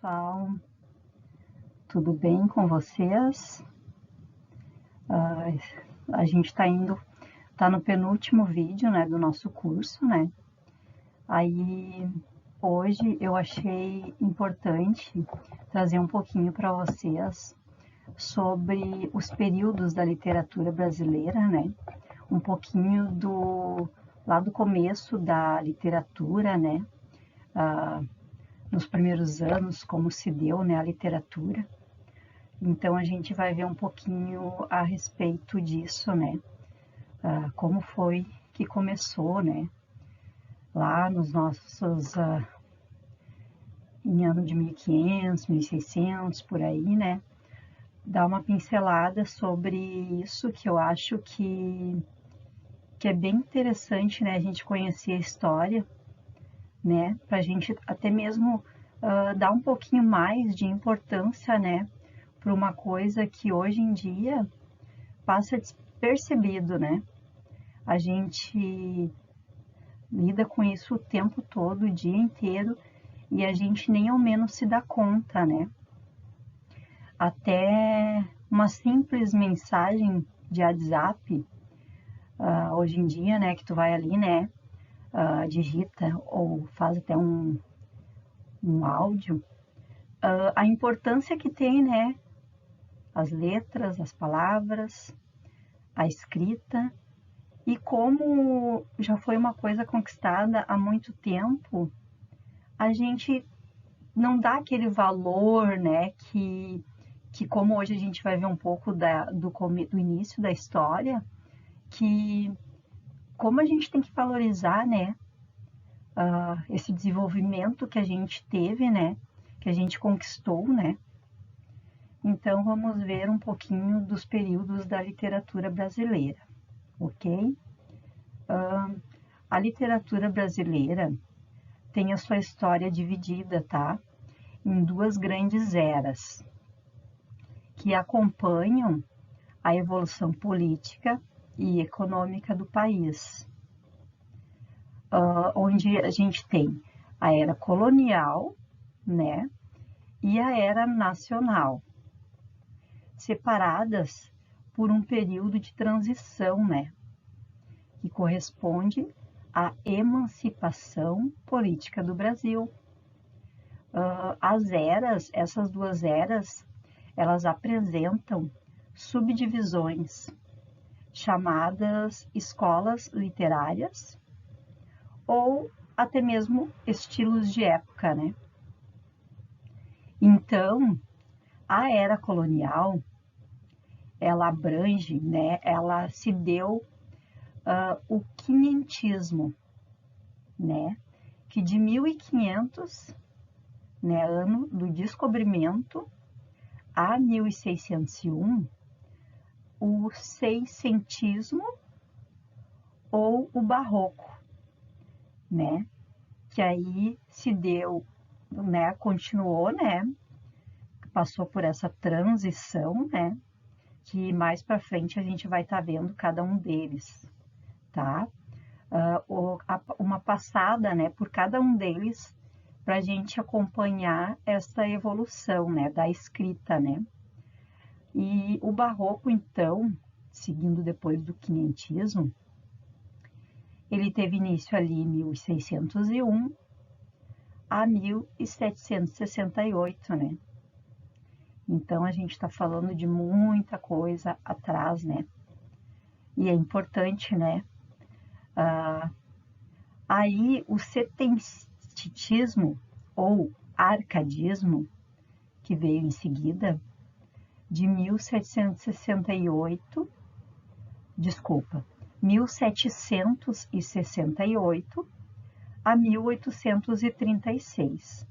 pessoal, tudo bem com vocês? A gente tá no penúltimo vídeo, né, do nosso curso, né? Aí hoje eu achei importante trazer um pouquinho para vocês sobre os períodos da literatura brasileira, né? Um pouquinho lá do começo da literatura, né? Nos primeiros anos, como se deu, né, a literatura. Então a gente vai ver um pouquinho a respeito disso, né? Como foi que começou, né? Lá nos nossos, em ano de 1500, 1600, por aí, né? Dar uma pincelada sobre isso que eu acho que é bem interessante, né? A gente conhecer a história, né? Para a gente até mesmo dar um pouquinho mais de importância, né? Para uma coisa que hoje em dia passa despercebido, né? A gente lida com isso o tempo todo, o dia inteiro, e a gente nem ao menos se dá conta, né? Até uma simples mensagem de WhatsApp, hoje em dia, né, que tu vai ali, né, digita ou faz até um áudio, a importância que tem, né, as letras, as palavras, a escrita, e como já foi uma coisa conquistada há muito tempo, a gente não dá aquele valor, né, que como hoje a gente vai ver um pouco do início da história, que como a gente tem que valorizar, né, esse desenvolvimento que a gente teve, né, que a gente conquistou, né. Então vamos ver um pouquinho dos períodos da literatura brasileira, ok? A literatura brasileira tem a sua história dividida, tá? Em duas grandes eras, que acompanham a evolução política e econômica do país, onde a gente tem a era colonial, né, e a era nacional, separadas por um período de transição, né, que corresponde à emancipação política do Brasil. Essas duas eras, elas apresentam subdivisões chamadas escolas literárias ou até mesmo estilos de época, né? Então, a era colonial, ela abrange, né? Ela se deu o quinhentismo, né? Que de 1500, né, ano do descobrimento, a 1601, o seiscentismo ou o barroco, né? Que aí se deu, né? Continuou, né? Passou por essa transição, né? Que mais para frente a gente vai estar vendo cada um deles, tá? Uma passada, né? Por cada um deles para a gente acompanhar essa evolução, né? Da escrita, né? E o barroco, então, seguindo depois do quinhentismo, ele teve início ali em 1601 a 1768, né? Então a gente está falando de muita coisa atrás, né? E é importante, né? Aí o setentismo ou arcadismo, que veio em seguida, de 1768, desculpa, 1768 a 1836,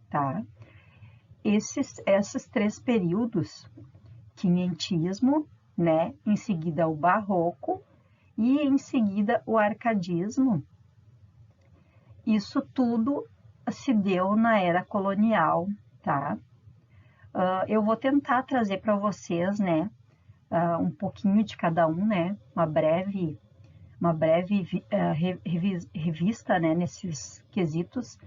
tá? Esses três períodos, quinhentismo, né? Em seguida o barroco e em seguida o arcadismo, isso tudo se deu na era colonial, tá? Eu vou tentar trazer para vocês, né? Um pouquinho de cada um, né? Uma breve revista, né? Nesses quesitos,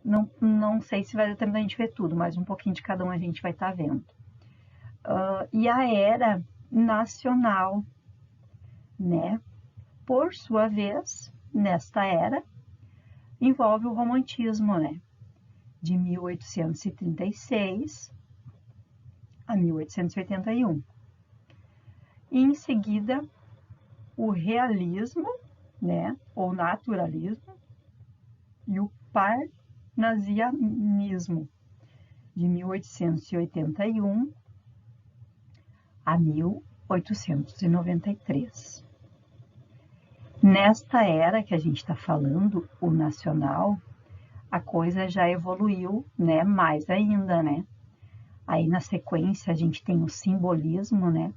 não sei se vai dar tempo da gente ver tudo, mas um pouquinho de cada um a gente vai estar vendo. E a era nacional, né? Por sua vez, nesta era, envolve o romantismo, né? De 1836 a 1881. E em seguida, o realismo, né? Ou naturalismo, e o parnasianismo, de 1881 a 1893. Nesta era que a gente está falando, o nacional, a coisa já evoluiu, né, mais ainda, né? Aí na sequência a gente tem o simbolismo, né,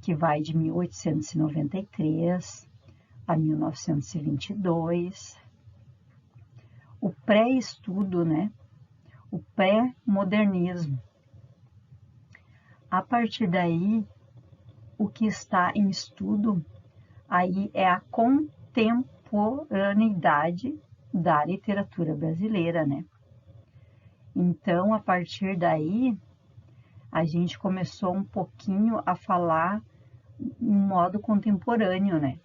que vai de 1893 a 1922. O pré-estudo, né, o pré-modernismo. A partir daí, o que está em estudo aí é a contemporaneidade da literatura brasileira, né? Então, a partir daí, a gente começou um pouquinho a falar em modo contemporâneo, né?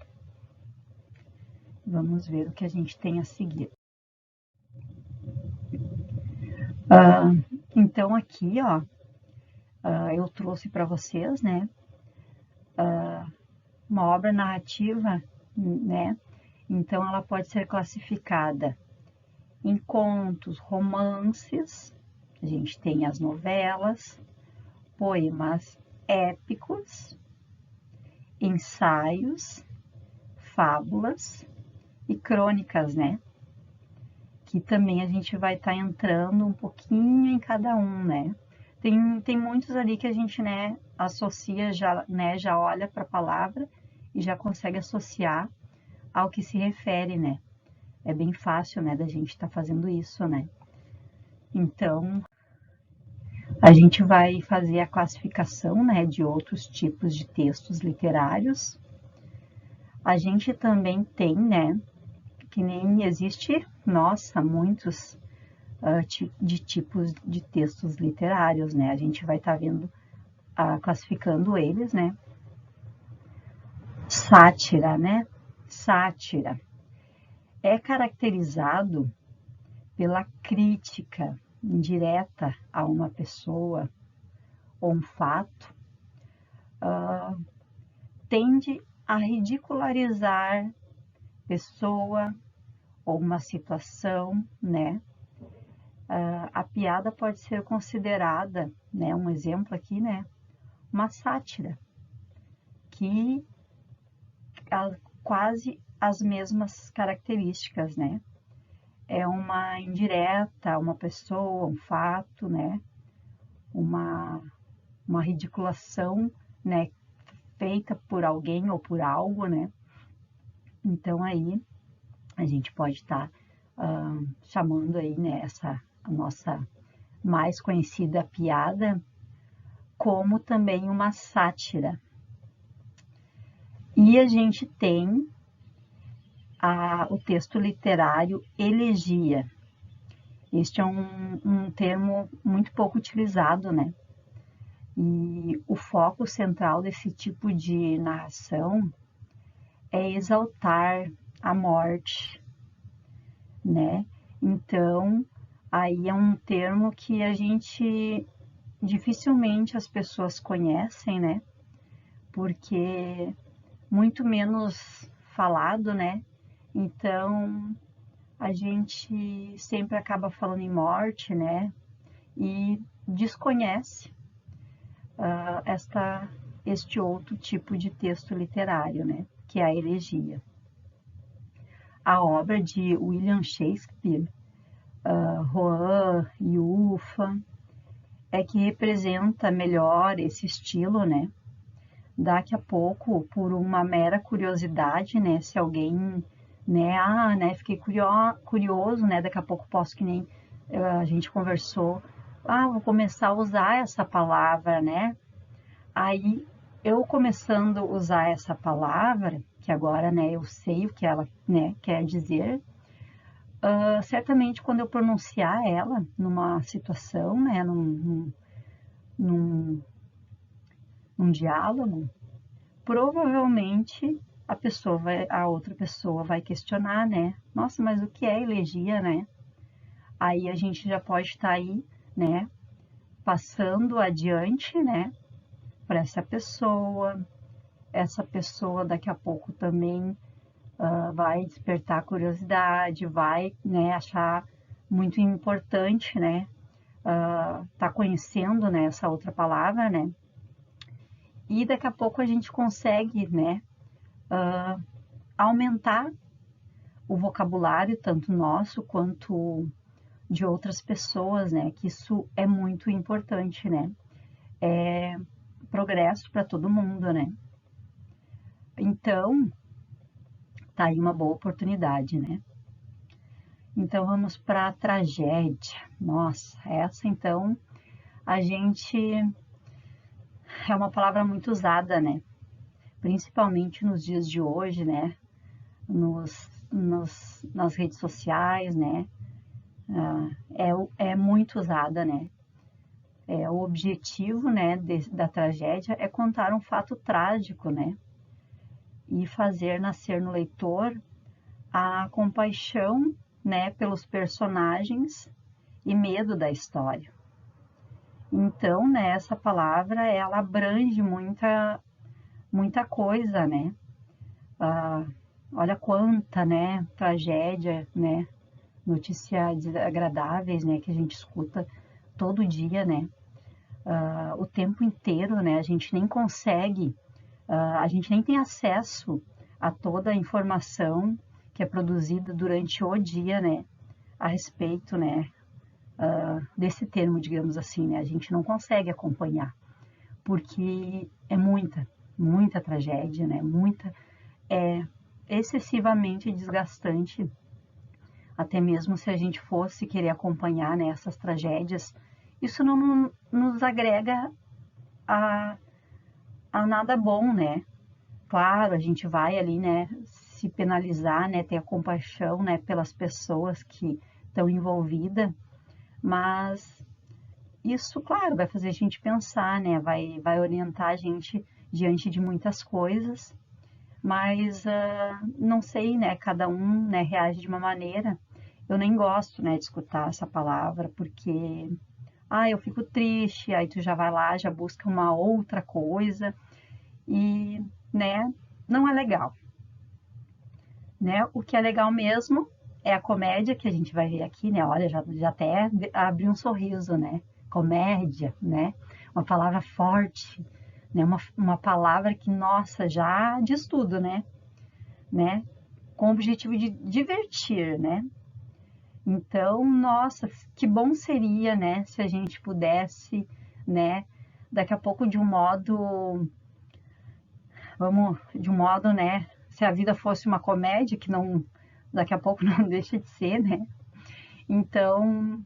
Vamos ver o que a gente tem a seguir. Então, aqui, ó, eu trouxe para vocês, né, uma obra narrativa, né? Então, ela pode ser classificada em contos, romances, a gente tem as novelas, poemas épicos, ensaios, fábulas e crônicas, né? Que também a gente vai estar entrando um pouquinho em cada um, né? Tem muitos ali que a gente, né, associa, já olha para a palavra e já consegue associar ao que se refere, né? É bem fácil, né, da gente estar fazendo isso, né? Então, a gente vai fazer a classificação, né, de outros tipos de textos literários. A gente também tem, né, que nem existe, nossa, muitos de tipos de textos literários, né? A gente vai estar vendo, classificando eles, né? Sátira, né? Sátira é caracterizado pela crítica indireta a uma pessoa ou um fato, tende a ridicularizar pessoa ou uma situação, né? A piada pode ser considerada, né, um exemplo aqui, né, uma sátira, que quase as mesmas características, né? É uma indireta, uma pessoa, um fato, né? Uma ridiculação, né? Feita por alguém ou por algo, né? Então aí a gente pode estar chamando aí, né, a nossa mais conhecida piada como também uma sátira. E a gente tem o texto literário elegia. Este é um termo muito pouco utilizado, né? E o foco central desse tipo de narração é exaltar a morte, né? Então, aí é um termo que a gente dificilmente as pessoas conhecem, né? Porque muito menos falado, né? Então, a gente sempre acaba falando em morte, né? E desconhece este outro tipo de texto literário, né? Que é a elegia. A obra de William Shakespeare, Rohan e Ufa, é que representa melhor esse estilo, né? Daqui a pouco, por uma mera curiosidade, né? Se alguém, né? Né? Fiquei curioso, né? Daqui a pouco posso, que nem a gente conversou, vou começar a usar essa palavra, né? Aí, eu começando a usar essa palavra, que agora, né? Eu sei o que ela, né, quer dizer, certamente quando eu pronunciar ela numa situação, né, num, num diálogo, provavelmente a outra pessoa vai questionar, né? Nossa, mas o que é elegia, né? Aí a gente já pode estar aí, né, passando adiante, né, para essa pessoa daqui a pouco também vai despertar curiosidade, vai, né, achar muito importante, né, tá conhecendo, né, essa outra palavra, né, e daqui a pouco a gente consegue, né, aumentar o vocabulário, tanto nosso quanto de outras pessoas, né, que isso é muito importante, né, é progresso para todo mundo, né. Então, tá aí uma boa oportunidade, né. Então vamos para a tragédia. Nossa, essa então a gente é uma palavra muito usada, né? Principalmente nos dias de hoje, né? Nas redes sociais, né? É muito usada, né? O objetivo, né, da tragédia é contar um fato trágico, né? E fazer nascer no leitor a compaixão, né, pelos personagens e medo da história. Então, né, essa palavra, ela abrange muita coisa, né? Ah, olha quanta, né, tragédia, né, notícias desagradáveis, né, que a gente escuta todo dia, né? O tempo inteiro, né? A gente nem consegue, a gente nem tem acesso a toda a informação que é produzida durante o dia, né? A respeito, né, desse termo, digamos assim, né? A gente não consegue acompanhar, porque é muita tragédia, né? É excessivamente desgastante, até mesmo se a gente fosse querer acompanhar, né, essas tragédias, isso não nos agrega a, a nada bom, né? Claro, a gente vai ali, né, se penalizar, né, ter a compaixão, né, pelas pessoas que estão envolvidas, mas isso, claro, vai fazer a gente pensar, né? Vai orientar a gente diante de muitas coisas, mas não sei, né? Cada um, né, reage de uma maneira. Eu nem gosto, né, de escutar essa palavra, porque, eu fico triste, aí tu já vai lá, já busca uma outra coisa e, né, não é legal, né? O que é legal mesmo é a comédia que a gente vai ver aqui, né? Olha, já até abriu um sorriso, né? Comédia, né? Uma palavra forte, né? Uma palavra que, nossa, já diz tudo, né? Com o objetivo de divertir, né? Então, nossa, que bom seria, né? Se a gente pudesse, né? Daqui a pouco de um modo, né? Se a vida fosse uma comédia, que não, daqui a pouco não deixa de ser, né? Então,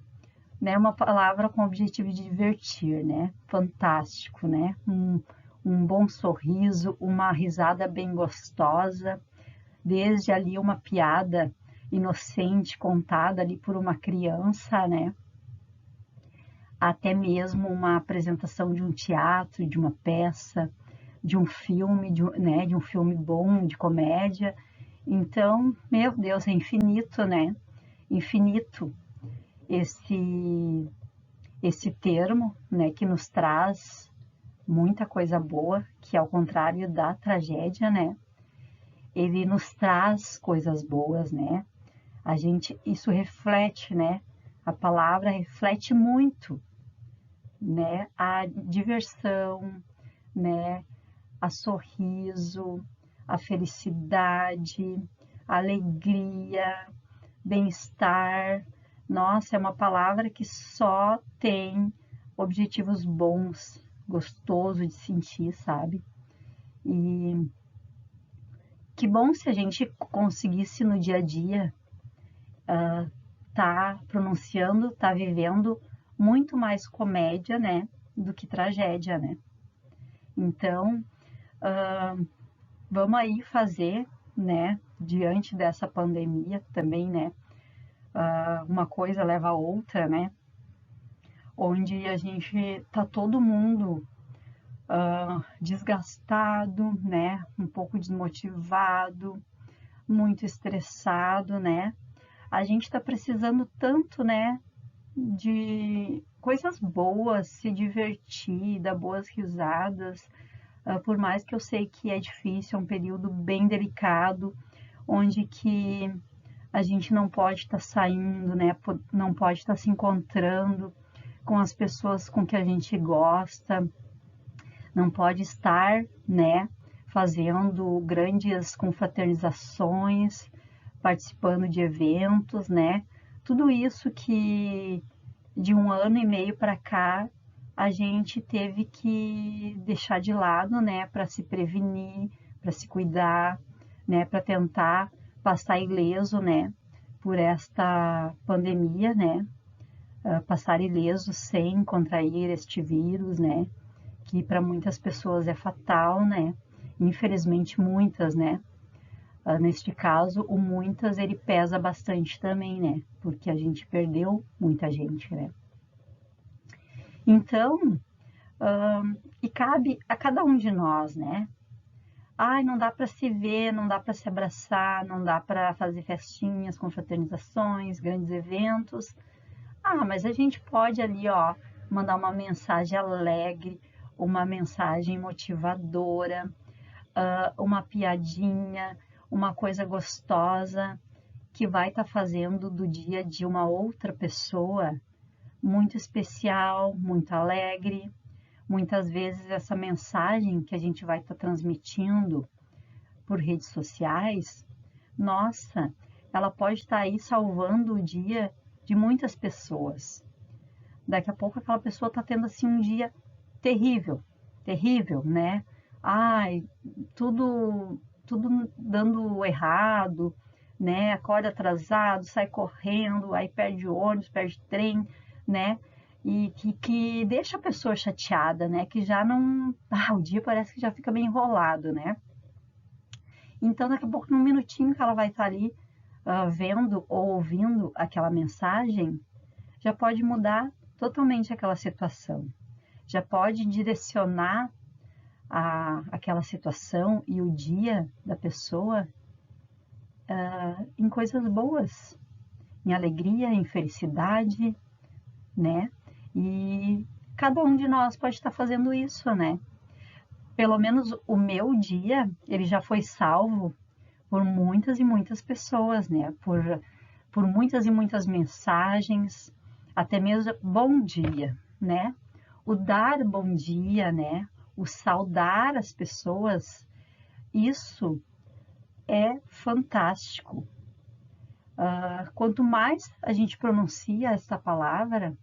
né, uma palavra com o objetivo de divertir, né? Fantástico, né? Um bom sorriso, uma risada bem gostosa, desde ali uma piada inocente contada ali por uma criança, né? Até mesmo uma apresentação de um teatro, de uma peça, de um filme, né, de um filme bom, de comédia. Então, meu Deus, é infinito, né? Infinito esse esse termo, né, que nos traz muita coisa boa, que ao contrário da tragédia, né, ele nos traz coisas boas, né? Isso reflete, né? A palavra reflete muito, né? A diversão, né? A sorriso, a felicidade, a alegria, bem-estar. Nossa, é uma palavra que só tem objetivos bons, gostoso de sentir, sabe? E que bom se a gente conseguisse no dia a dia tá pronunciando, tá vivendo muito mais comédia, né, do que tragédia, né? Então, vamos aí fazer, né, diante dessa pandemia também, né, uma coisa leva a outra, né? Onde a gente tá todo mundo desgastado, né? Um pouco desmotivado, muito estressado, né? A gente tá precisando tanto, né? De coisas boas, se divertir, dar boas risadas. Por mais que eu sei que é difícil, é um período bem delicado, onde que a gente não pode estar saindo, né? Não pode estar se encontrando com as pessoas com que a gente gosta, não pode estar, né? Fazendo grandes confraternizações, participando de eventos, né? Tudo isso que de 1 ano e meio para cá a gente teve que deixar de lado, né, para se prevenir, para se cuidar, né, para tentar passar ileso, né, por esta pandemia, né, passar ileso sem contrair este vírus, né, que para muitas pessoas é fatal, né, infelizmente muitas, né. Neste caso, o muitas ele pesa bastante também, né, porque a gente perdeu muita gente, né. Então, e cabe a cada um de nós, né? Ai, não dá para se ver, não dá para se abraçar, não dá para fazer festinhas, confraternizações, grandes eventos. Ah, mas a gente pode ali, ó, mandar uma mensagem alegre, uma mensagem motivadora, uma piadinha, uma coisa gostosa que vai estar fazendo do dia de uma outra pessoa muito especial, muito alegre. Muitas vezes essa mensagem que a gente vai estar transmitindo por redes sociais, nossa, ela pode estar aí salvando o dia de muitas pessoas. Daqui a pouco aquela pessoa está tendo assim um dia terrível, terrível, né? Ai, tudo dando errado, né? Acorda atrasado, sai correndo, aí perde ônibus, perde trem, né? E que deixa a pessoa chateada, né? Que já não. O dia parece que já fica bem enrolado, né? Então, daqui a pouco, num minutinho que ela vai estar ali vendo ou ouvindo aquela mensagem, já pode mudar totalmente aquela situação. Já pode direcionar aquela situação e o dia da pessoa em coisas boas, em alegria, em felicidade, né? E cada um de nós pode estar fazendo isso, né? Pelo menos o meu dia, ele já foi salvo por muitas e muitas pessoas, né? Por muitas e muitas mensagens, até mesmo bom dia, né? O dar bom dia, né? O saudar as pessoas, isso é fantástico. Quanto mais a gente pronuncia essa palavra,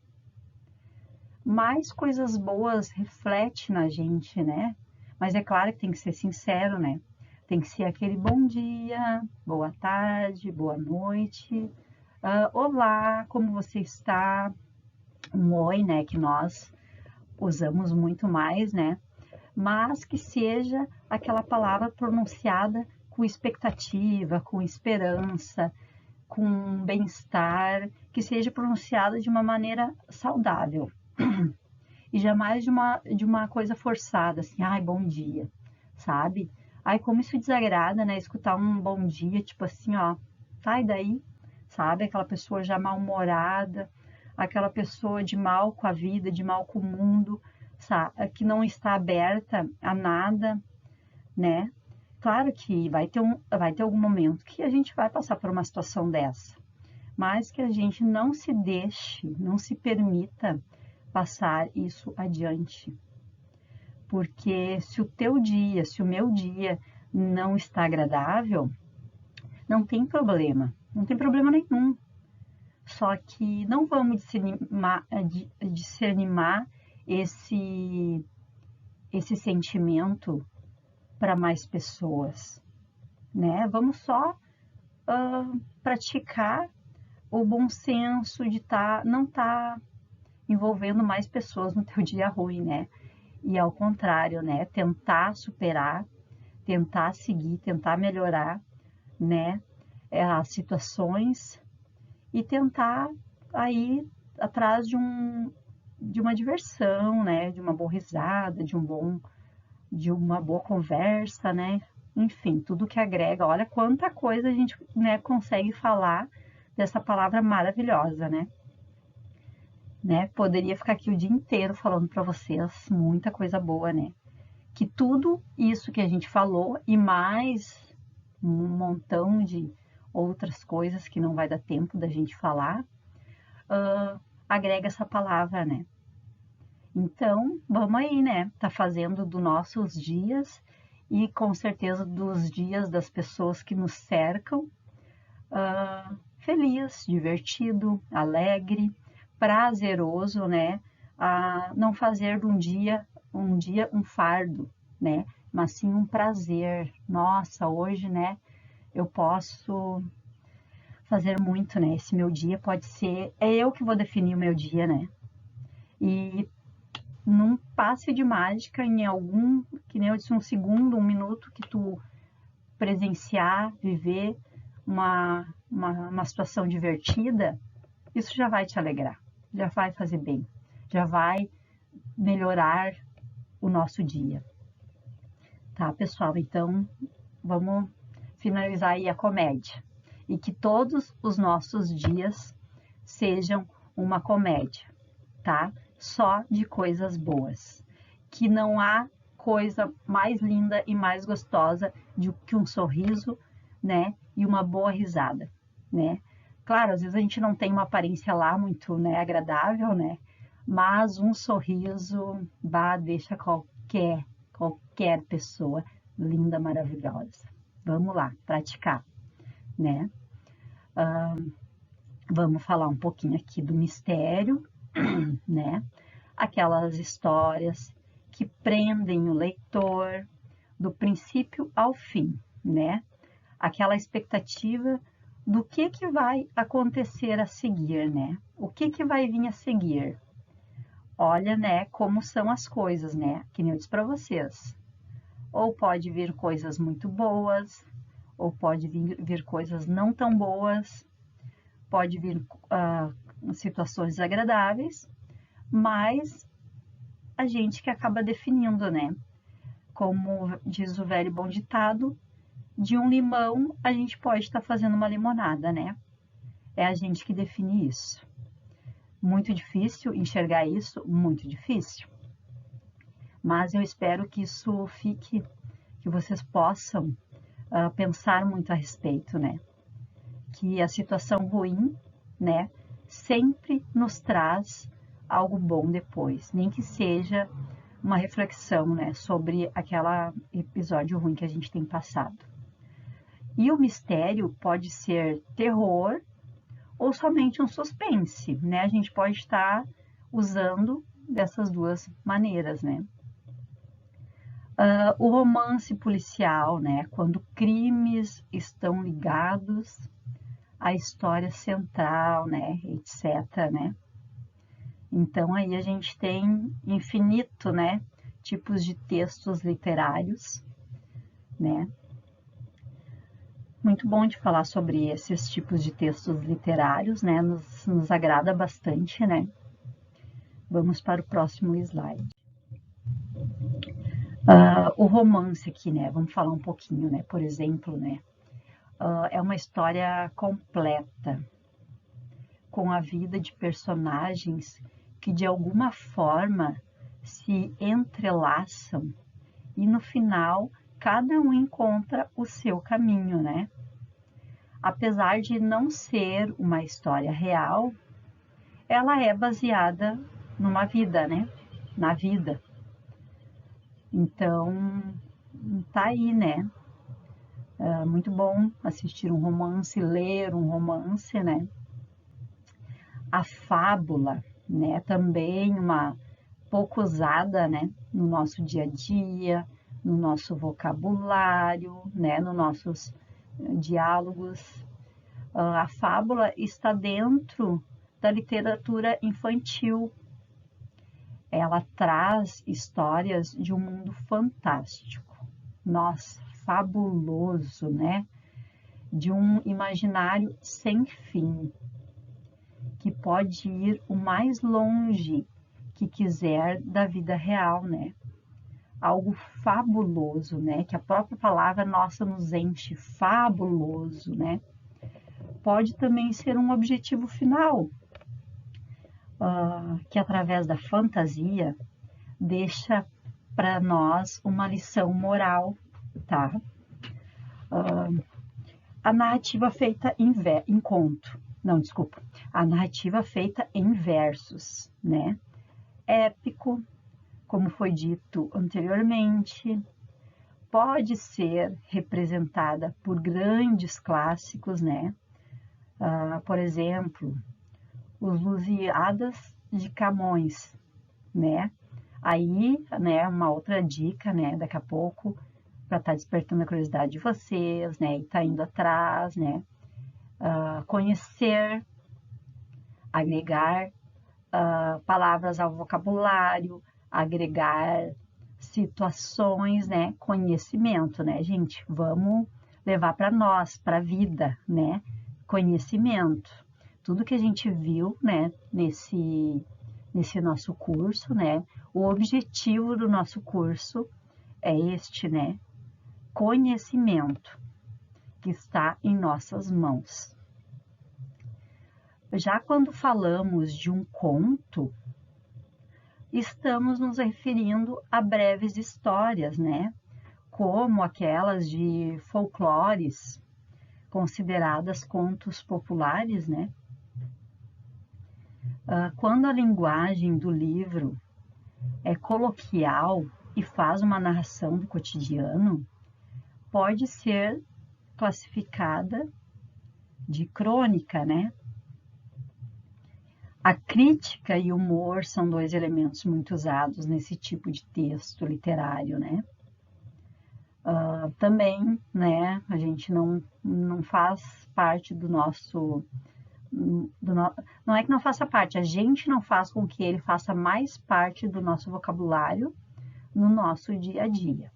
mais coisas boas reflete na gente, né? Mas é claro que tem que ser sincero, né? Tem que ser aquele bom dia, boa tarde, boa noite, olá, como você está? Um oi, né? Que nós usamos muito mais, né? Mas que seja aquela palavra pronunciada com expectativa, com esperança, com bem-estar, que seja pronunciada de uma maneira saudável e jamais de uma coisa forçada, assim, ai, bom dia, sabe? Ai, como isso desagrada, né? Escutar um bom dia, tipo assim, ó, sai daí, sabe? Aquela pessoa já mal-humorada, aquela pessoa de mal com a vida, de mal com o mundo, sabe? Que não está aberta a nada, né? Claro que vai ter algum momento que a gente vai passar por uma situação dessa, mas que a gente não se deixe, não se permita passar isso adiante. Porque se o teu dia, se o meu dia não está agradável, não tem problema, não tem problema nenhum. Só que não vamos discernimar esse sentimento para mais pessoas, né? Vamos só praticar o bom senso de não estar envolvendo mais pessoas no teu dia ruim, né? E ao contrário, né? Tentar superar, tentar seguir, tentar melhorar, né? As situações e tentar aí atrás de uma diversão, né? De uma boa risada, de uma boa conversa, né? Enfim, tudo que agrega. Olha quanta coisa a gente, né, consegue falar dessa palavra maravilhosa, né? Poderia ficar aqui o dia inteiro falando para vocês muita coisa boa, né? Que tudo isso que a gente falou e mais um montão de outras coisas que não vai dar tempo da gente falar, agrega essa palavra, né? Então, vamos aí, né? Tá fazendo dos nossos dias e com certeza dos dias das pessoas que nos cercam, feliz, divertido, alegre, prazeroso, né? Não fazer de um dia um fardo, né? Mas sim um prazer. Nossa, hoje, né? Eu posso fazer muito, né? Esse meu dia pode ser, é eu que vou definir o meu dia, né? E num passe de mágica, em algum, que nem eu disse, um segundo, um minuto que tu presenciar, viver uma situação divertida, isso já vai te alegrar, já vai fazer bem, já vai melhorar o nosso dia. Tá, pessoal? Então, vamos finalizar aí a comédia. E que todos os nossos dias sejam uma comédia, tá? Só de coisas boas. Que não há coisa mais linda e mais gostosa do que um sorriso, né? E uma boa risada, né? Claro, às vezes a gente não tem uma aparência lá muito, né, agradável, né? Mas um sorriso, deixa qualquer pessoa linda, maravilhosa. Vamos lá, praticar, né? Vamos falar um pouquinho aqui do mistério, né? Aquelas histórias que prendem o leitor do princípio ao fim, né? Aquela expectativa do que vai acontecer a seguir, né? O que vai vir a seguir? Olha, né, como são as coisas, né? Que nem eu disse para vocês. Ou pode vir coisas muito boas, ou pode vir coisas não tão boas, pode vir situações agradáveis, mas a gente que acaba definindo, né? Como diz o velho bom ditado, de um limão a gente pode estar fazendo uma limonada, né? É a gente que define isso. Muito difícil enxergar isso, muito difícil. Mas eu espero que isso fique, que vocês possam pensar muito a respeito, né? Que a situação ruim, né, sempre nos traz algo bom depois, nem que seja uma reflexão, né, sobre aquele episódio ruim que a gente tem passado. E o mistério pode ser terror ou somente um suspense, né? A gente pode estar usando dessas duas maneiras, né? O romance policial, né? Quando crimes estão ligados à história central, né? Etc, né? Então aí a gente tem infinito, né? Tipos de textos literários, né? Muito bom de falar sobre esses tipos de textos literários, né? Nos agrada bastante, né? Vamos para o próximo slide. O romance aqui, né? Vamos falar um pouquinho, né? Por exemplo, né? É uma história completa, com a vida de personagens que de alguma forma se entrelaçam e no final cada um encontra o seu caminho, né? Apesar de não ser uma história real, ela é baseada numa vida, né? Na vida. Então, tá aí, né? É muito bom assistir um romance, ler um romance, né? A fábula, né? Também uma pouco usada, né? No nosso dia a dia, no nosso vocabulário, né? Nos nossos diálogos. A fábula está dentro da literatura infantil. Ela traz histórias de um mundo fantástico. Nossa, fabuloso, né? De um imaginário sem fim. que pode ir o mais longe que quiser da vida real, né? Algo fabuloso, né? Que a própria palavra nossa nos enche, fabuloso, né? Pode também ser um objetivo final, que através da fantasia deixa para nós uma lição moral, tá? A narrativa feita em conto, não, desculpa, a narrativa feita em versos, né? Épico, como foi dito anteriormente, pode ser representada por grandes clássicos, né? Por exemplo, os Lusíadas de Camões, né? Aí, né, uma outra dica, né, daqui a pouco, para estar despertando a curiosidade de vocês, né, e tá indo atrás, né, conhecer, agregar palavras ao vocabulário, agregar situações, né, conhecimento, né, gente, vamos levar para nós, para a vida, né, conhecimento. Tudo que a gente viu, né, nesse nosso curso, né, o objetivo do nosso curso é este, né, conhecimento que está em nossas mãos. Já quando falamos de um conto, estamos nos referindo a breves histórias, né? Como aquelas de folclores, consideradas contos populares, né? Quando a linguagem do livro é coloquial e faz uma narração do cotidiano, pode ser classificada de crônica, né? A crítica e o humor são dois elementos muito usados nesse tipo de texto literário, né? Também, né, a gente não faz parte do nosso... não é que não faça parte, a gente não faz com que ele faça mais parte do nosso vocabulário no nosso dia a dia.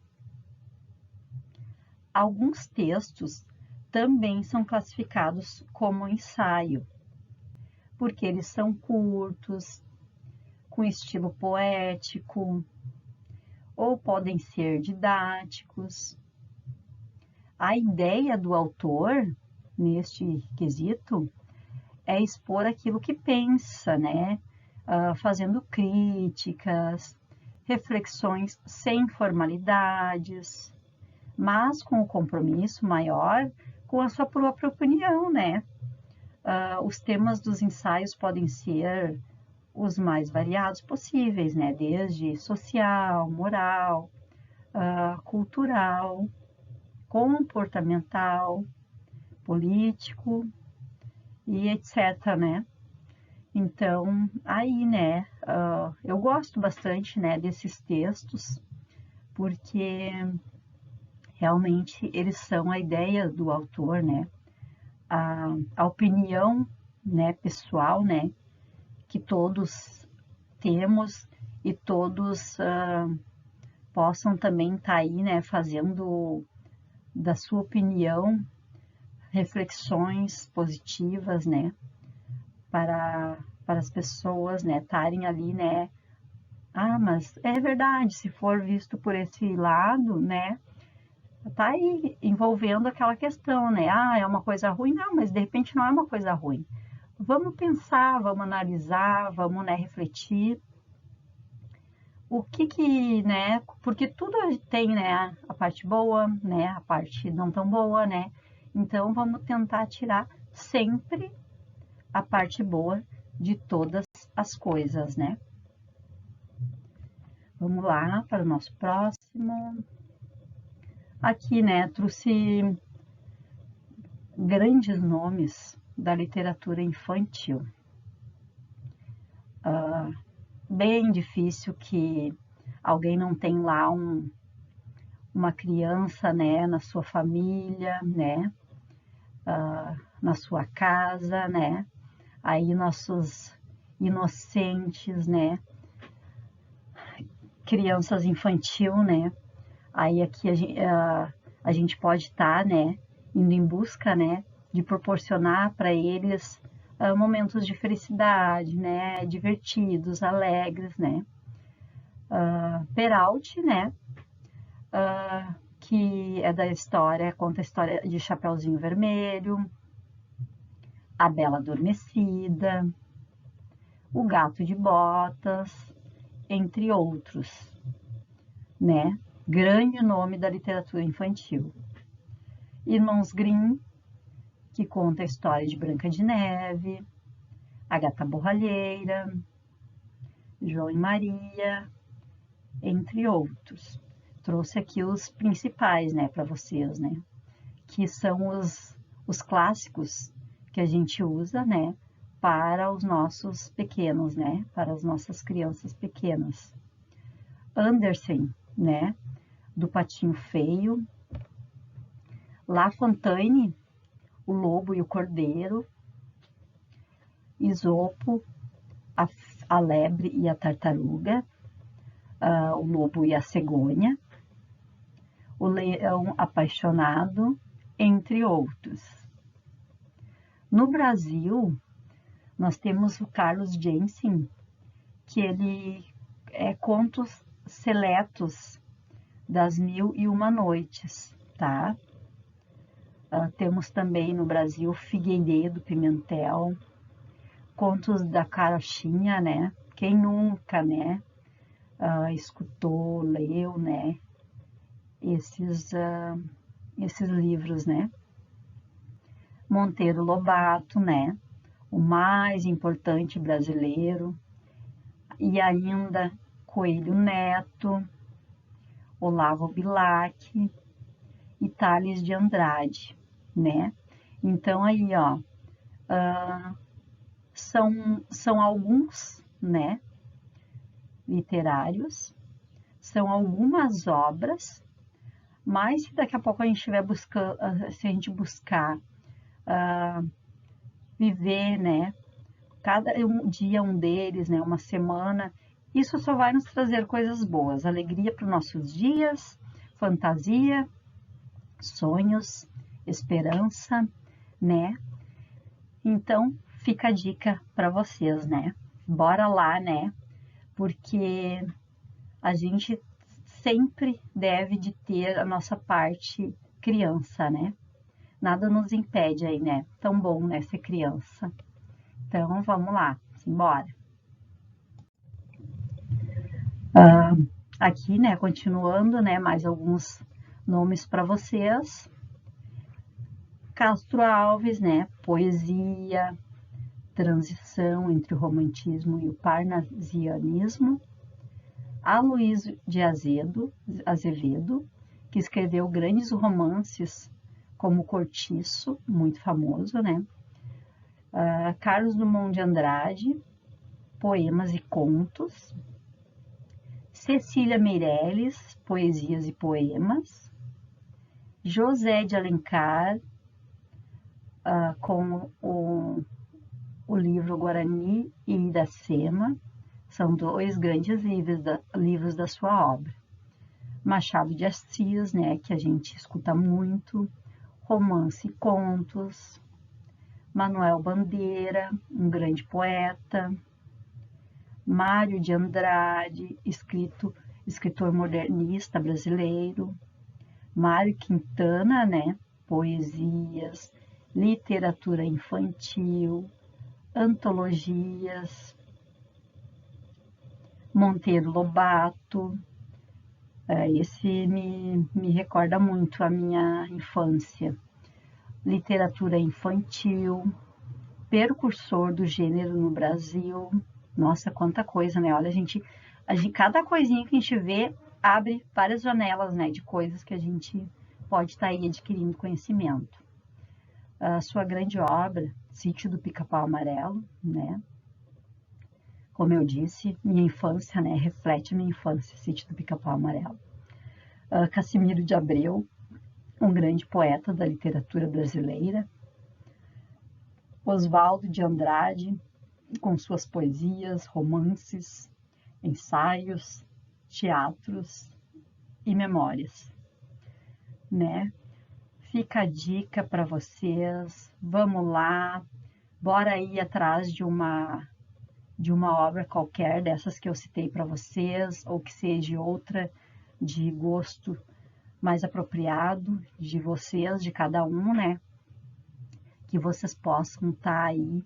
Alguns textos também são classificados como ensaio, porque eles são curtos, com estilo poético, ou podem ser didáticos. A ideia do autor, neste quesito, é expor aquilo que pensa, né? Fazendo críticas, reflexões sem formalidades, mas com o compromisso maior com a sua própria opinião, né? Os temas dos ensaios podem ser os mais variados possíveis, né? Desde social, moral, cultural, comportamental, político e etc, né? Então, aí, né, eu gosto bastante, né, desses textos, porque realmente eles são a ideia do autor, né? A opinião, né, pessoal, né, que todos temos e todos possam também estar aí, né, fazendo da sua opinião reflexões positivas, né, para as pessoas, né, estarem ali, né, mas é verdade, se for visto por esse lado, né, tá aí envolvendo aquela questão, né? É uma coisa ruim? Não, mas de repente não é uma coisa ruim. Vamos pensar, vamos analisar, vamos, né, refletir. O que, né? Porque tudo tem, né, a parte boa, né, a parte não tão boa, né? Então vamos tentar tirar sempre a parte boa de todas as coisas, né? Vamos lá para o nosso próximo. Aqui, né, trouxe grandes nomes da literatura infantil. Bem difícil que alguém não tem lá uma criança, né, na sua família, né, na sua casa, né, aí nossos inocentes, né, crianças infantil, né, aí aqui a gente pode estar, né, indo em busca, né, de proporcionar para eles momentos de felicidade, né? Divertidos, alegres, né? Peralt, né? Que é da história, conta a história de Chapeuzinho Vermelho, A Bela Adormecida, O Gato de Botas, entre outros, né? Grande nome da literatura infantil. Irmãos Grimm, que conta a história de Branca de Neve, A Gata Borralheira, João e Maria, entre outros. Trouxe aqui os principais, né, para vocês, né? Que são os clássicos que a gente usa, né, para os nossos pequenos, né, para as nossas crianças pequenas. Andersen, né, do Patinho Feio. La Fontaine, O Lobo e o Cordeiro. Esopo, a Lebre e a Tartaruga. O Lobo e a Cegonha. O Leão Apaixonado, entre outros. No Brasil, nós temos o Carlos Jensen, que ele é contos seletos das 1001 Noites, tá? Temos também no Brasil Figueiredo Pimentel, contos da Carochinha, né? Quem nunca, né? Escutou, leu, né? Esses livros, né? Monteiro Lobato, né? O mais importante brasileiro. E ainda Coelho Neto, Olavo Bilac e Tales de Andrade, né? Então aí, ó, são alguns, né, literários, são algumas obras, mas se daqui a pouco a gente estiver buscando, se a gente buscar viver, né, cada dia um deles, né, uma semana, isso só vai nos trazer coisas boas, alegria para os nossos dias, fantasia, sonhos, esperança, né? Então, fica a dica para vocês, né? Bora lá, né? Porque a gente sempre deve de ter a nossa parte criança, né? Nada nos impede aí, né? Tão bom, né, ser criança. Então, vamos lá, simbora. Aqui, né, continuando, né, mais alguns nomes para vocês. Castro Alves, né, poesia, transição entre o romantismo e o parnasianismo. Aloysio de Azevedo, que escreveu grandes romances como Cortiço, muito famoso, né? Carlos Drummond de Andrade, poemas e contos. Cecília Meirelles, poesias e poemas. José de Alencar, com o livro Guarani e Iracema, são dois grandes livros da sua obra. Machado de Assis, né, que a gente escuta muito, romance e contos. Manuel Bandeira, um grande poeta. Mário de Andrade, escritor modernista brasileiro. Mário Quintana, né, poesias, literatura infantil, antologias. Monteiro Lobato, esse me recorda muito a minha infância. Literatura infantil, precursor do gênero no Brasil. Nossa, quanta coisa, né? Olha, cada coisinha que a gente vê abre várias janelas, né, de coisas que a gente pode estar aí adquirindo conhecimento. A sua grande obra, Sítio do Pica-Pau Amarelo, né? Como eu disse, minha infância, né, reflete minha infância, Sítio do Pica-Pau Amarelo. Cassimiro de Abreu, um grande poeta da literatura brasileira. Oswaldo de Andrade, com suas poesias, romances, ensaios, teatros e memórias, né? Fica a dica para vocês, vamos lá, Bora ir atrás de uma obra qualquer dessas que eu citei para vocês, ou que seja outra de gosto mais apropriado de vocês, de cada um, né? Que vocês possam estar aí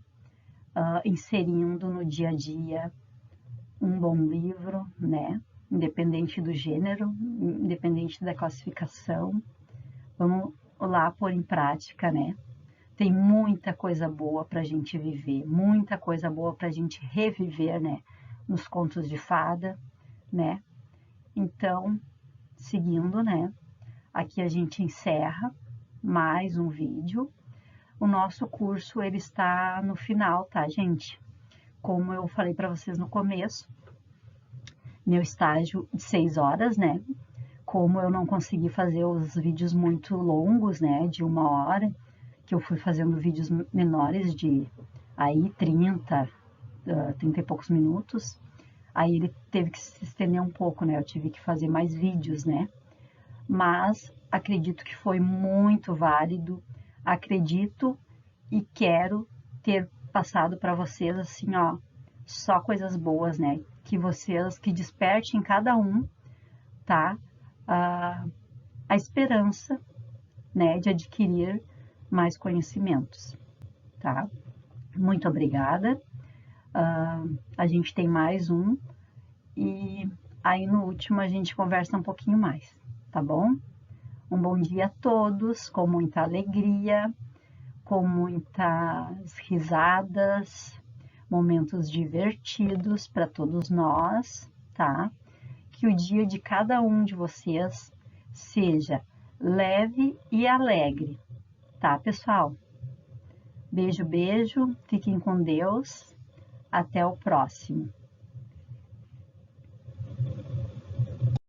inserindo no dia a dia um bom livro, né? Independente do gênero, independente da classificação. Vamos lá pôr em prática, né? Tem muita coisa boa para a gente viver, muita coisa boa para a gente reviver, né? Nos contos de fada, né? Então, seguindo, né? Aqui a gente encerra mais um vídeo. O nosso curso, ele está no final, tá, gente? Como eu falei para vocês no começo, meu estágio de 6 horas, né? Como eu não consegui fazer os vídeos muito longos, né? De 1 hora, que eu fui fazendo vídeos menores de aí 30 e poucos minutos. Aí ele teve que se estender um pouco, né? Eu tive que fazer mais vídeos, né? Mas acredito que foi muito válido. Acredito e quero ter passado para vocês assim, ó, só coisas boas, né? Que vocês, que desperte em cada um, tá? A esperança, né, de adquirir mais conhecimentos, tá? Muito obrigada. A gente tem mais um e aí no último a gente conversa um pouquinho mais, tá bom? Um bom dia a todos, com muita alegria, com muitas risadas, momentos divertidos para todos nós, tá? Que o dia de cada um de vocês seja leve e alegre, tá, pessoal? Beijo, beijo, fiquem com Deus, até o próximo.